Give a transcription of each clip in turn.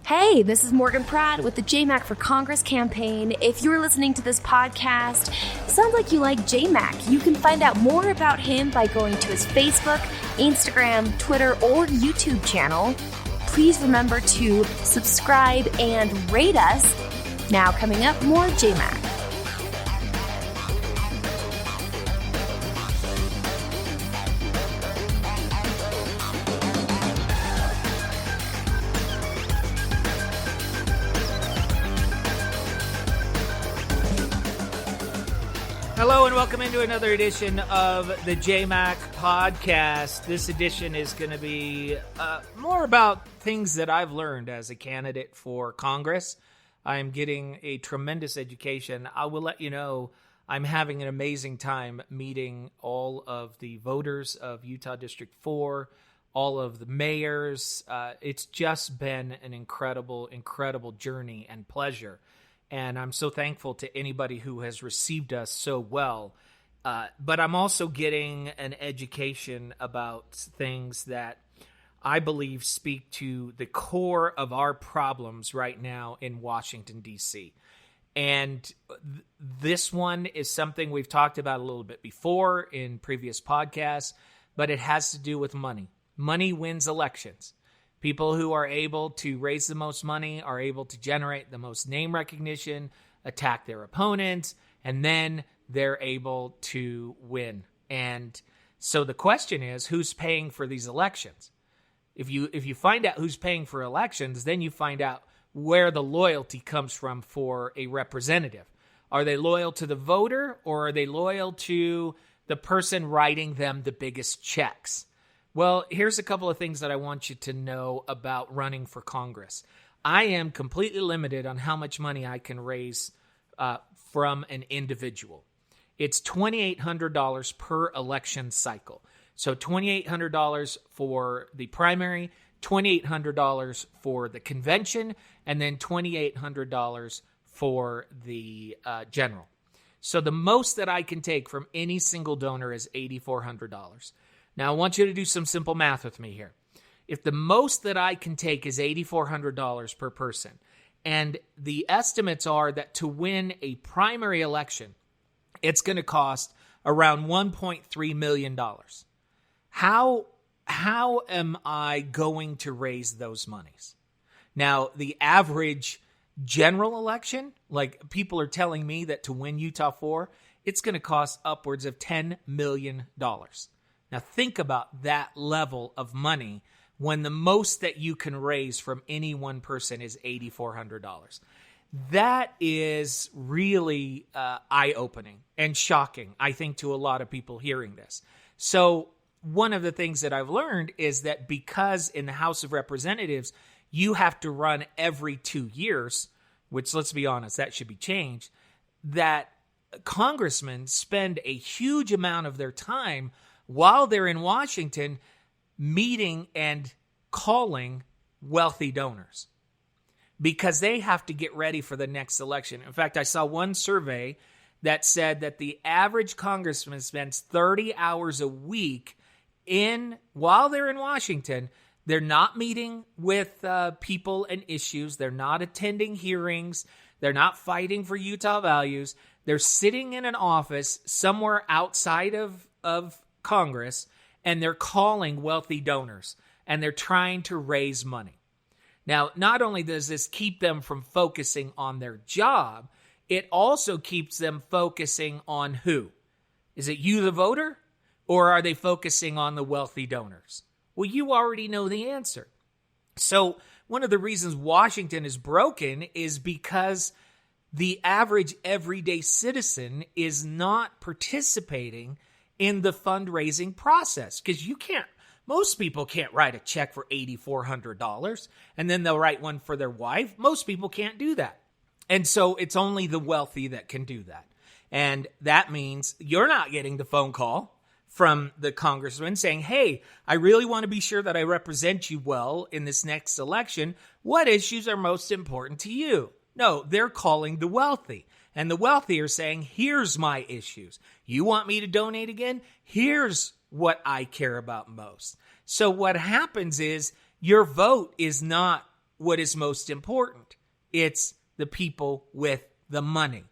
Hey, this is Morgan Pratt with the JayMac for Congress campaign. If you're listening to this podcast, sounds like you like JayMac. You can find out more about him by going to his Facebook, Instagram, Twitter, or YouTube channel. Please remember to subscribe and rate us. Now coming up, more JayMac. Hello and welcome into another edition of the JayMac podcast. This edition is going to be more about things that I've learned as a candidate for Congress. I am getting a tremendous education. I will let you know I'm having an amazing time meeting all of the voters of Utah District 4, all of the mayors. It's just been an incredible, incredible journey and pleasure. And I'm so thankful to anybody who has received us so well. But I'm also getting an education about things that I believe speak to the core of our problems right now in Washington, D.C. And this one is something we've talked about a little bit before in previous podcasts, but it has to do with money. Money wins elections. People who are able to raise the most money are able to generate the most name recognition, attack their opponents, and then they're able to win. And so the question is, who's paying for these elections? If you find out who's paying for elections, then you find out where the loyalty comes from for a representative. Are they loyal to the voter, or are they loyal to the person writing them the biggest checks? Well, here's a couple of things that I want you to know about running for Congress. I am completely limited on how much money I can raise from an individual. It's $2,800 per election cycle. So $2,800 for the primary, $2,800 for the convention, and then $2,800 for the general. So the most that I can take from any single donor is $8,400. Now, I want you to do some simple math with me here. If the most that I can take is $8,400 per person, and the estimates are that to win a primary election, it's going to cost around $1.3 million. How am I going to raise those monies? Now, the average general election, like people are telling me that to win Utah 4, it's going to cost upwards of $10 million. Now think about that level of money when the most that you can raise from any one person is $8,400. That is really eye-opening and shocking, I think, to a lot of people hearing this. So one of the things that I've learned is that because in the House of Representatives, you have to run every 2 years, which, let's be honest, that should be changed, that congressmen spend a huge amount of their time while they're in Washington meeting and calling wealthy donors because they have to get ready for the next election. In fact, I saw one survey that said that the average congressman spends 30 hours a week while they're in Washington. They're not meeting with people and issues. They're not attending hearings. They're not fighting for Utah values. They're sitting in an office somewhere outside of Congress, and they're calling wealthy donors, and they're trying to raise money. Now, not only does this keep them from focusing on their job, it also keeps them focusing on who? Is it you, the voter, or are they focusing on the wealthy donors? Well, you already know the answer. So one of the reasons Washington is broken is because the average everyday citizen is not participating in the fundraising process, because most people can't write a check for $8,400 and then they'll write one for their wife. Most people can't do that. And so it's only the wealthy that can do that. And that means you're not getting the phone call from the congressman saying, hey, I really want to be sure that I represent you well in this next election. What issues are most important to you? No, they're calling the wealthy. And the wealthy are saying, here's my issues. You want me to donate again? Here's what I care about most. So what happens is your vote is not what is most important. It's the people with the money.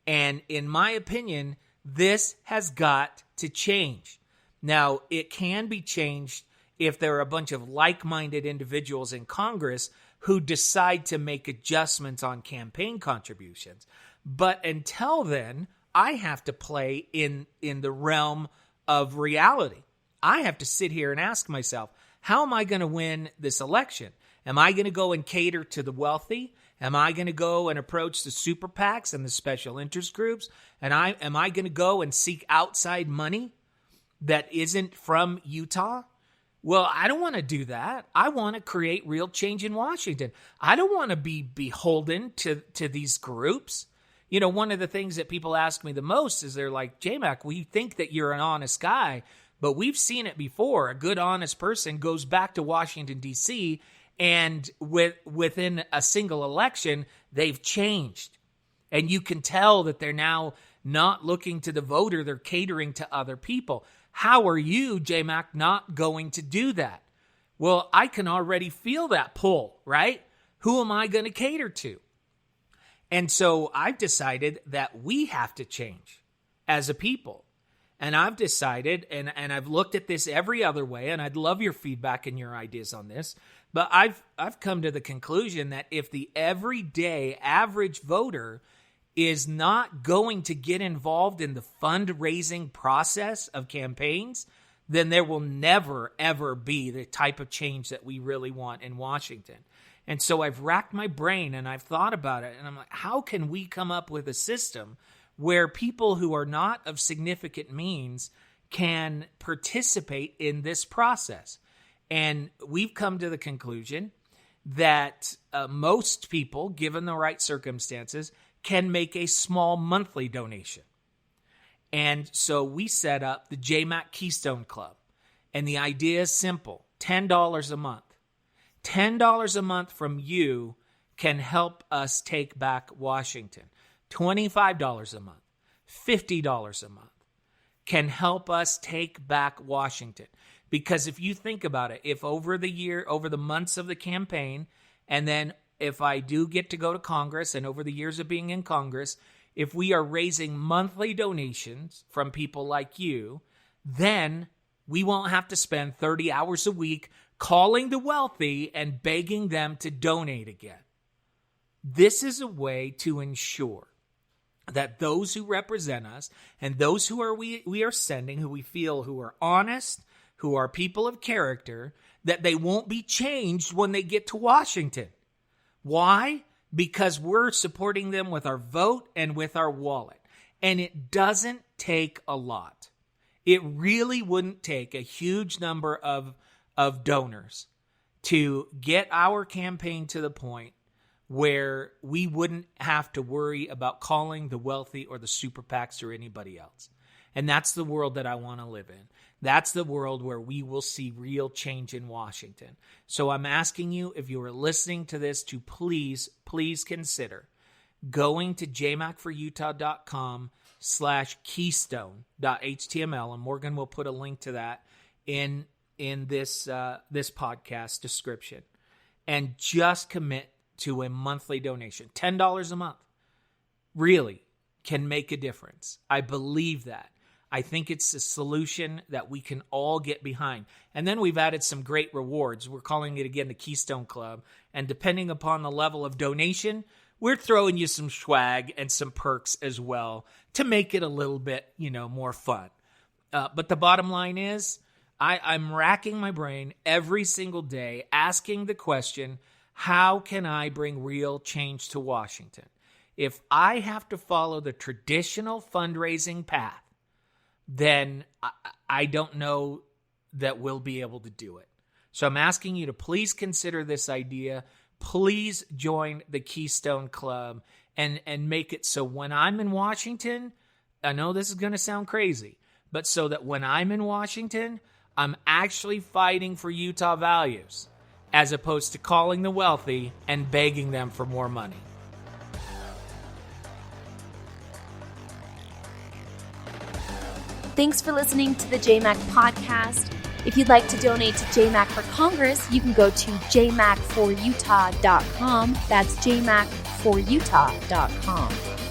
And in my opinion, this has got to change. Now, it can be changed if there are a bunch of like-minded individuals in Congress who decide to make adjustments on campaign contributions. But until then, I have to play in the realm of reality. I have to sit here and ask myself, how am I going to win this election? Am I going to go and cater to the wealthy? Am I going to go and approach the super PACs and the special interest groups? And am I going to go and seek outside money that isn't from Utah? Well, I don't want to do that. I want to create real change in Washington. I don't want to be beholden to these groups. You know, one of the things that people ask me the most is they're like, JayMac, we think that you're an honest guy, but we've seen it before. A good, honest person goes back to Washington, D.C., and within a single election, they've changed. And you can tell that they're now not looking to the voter, they're catering to other people. How are you, JayMac, not going to do that? Well, I can already feel that pull, right? Who am I going to cater to? And so I've decided that we have to change as a people. And I've decided, and I've looked at this every other way, and I'd love your feedback and your ideas on this, but I've come to the conclusion that if the everyday average voter is not going to get involved in the fundraising process of campaigns, then there will never, ever be the type of change that we really want in Washington. And so I've racked my brain and I've thought about it, and I'm like, how can we come up with a system where people who are not of significant means can participate in this process? And we've come to the conclusion that most people, given the right circumstances, can make a small monthly donation. And so we set up the JayMac Keystone Club. And the idea is simple, $10 a month. $10 a month from you can help us take back Washington. $25 a month, $50 a month can help us take back Washington. Because if you think about it, if over the months of the campaign, and then if I do get to go to Congress and over the years of being in Congress, if we are raising monthly donations from people like you, then we won't have to spend 30 hours a week calling the wealthy and begging them to donate again. This is a way to ensure that those who represent us and those who we are sending, who we feel who are honest, who are people of character, that they won't be changed when they get to Washington. Why? Because we're supporting them with our vote and with our wallet. And it doesn't take a lot. It really wouldn't take a huge number of donors to get our campaign to the point where we wouldn't have to worry about calling the wealthy or the super PACs or anybody else. And that's the world that I want to live in. That's the world where we will see real change in Washington. So I'm asking you, if you are listening to this, to please consider going to jaymacforutah.com/keystone.html, and Morgan will put a link to that in this podcast description, and just commit to a monthly donation. $10 a month really can make a difference. I believe that. I think it's a solution that we can all get behind. And then we've added some great rewards. We're calling it, again, the Keystone Club. And depending upon the level of donation, we're throwing you some swag and some perks as well to make it a little bit, more fun. But the bottom line is, I'm racking my brain every single day asking the question, how can I bring real change to Washington? If I have to follow the traditional fundraising path, then I don't know that we'll be able to do it. So I'm asking you to please consider this idea. Please join the Keystone Club and make it so when I'm in Washington, I know this is going to sound crazy, but so that when I'm in Washington, I'm actually fighting for Utah values as opposed to calling the wealthy and begging them for more money. Thanks for listening to the JayMac podcast. If you'd like to donate to JayMac for Congress, you can go to JayMacForUtah.com. That's JayMacForUtah.com.